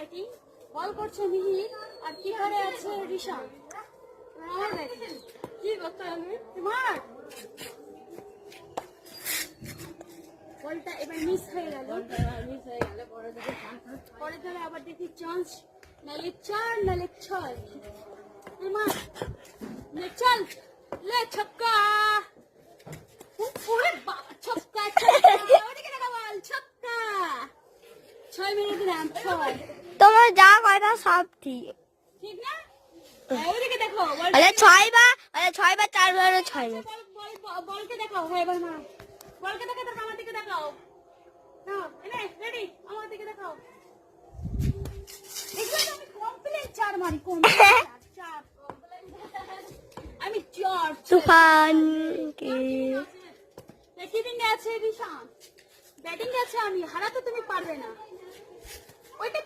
Batting, বল করছে মিহি আর কিপারে আছে রিশান। আমার ব্যাটিং কি করতে হবে তোমার? বলটা এবার মিস হয়ে গেল, পরে ধরে আবার দেখি চান্স, নালে 4 নালে 6। তোমার লে চল, লে ছক্কা, ওরে বাবা ছক্কা, ওদিকে দেখা বল, ছক্কা। 6 মেরে দিলাম, 6। তোমার যা কথা সব ঠিক ঠিক না? ওদিকে দেখো, আরে 6 বা 4 বারে 6 না। বলকে দেখাও, হ্যাঁ এবার মার। বলকে দেখে তো আমার দিকে দেখাও। নাও, এনে রেডি, আমার দিকে দেখাও। এগুলো আমি কমপ্লিট 4 মারি, কমপ্লিট 4 আমি 4 তুফান কি কিপিং আছে রিশান, ব্যাটিং আছে আমি, হারাতে তুমি পারবে না। ওইটা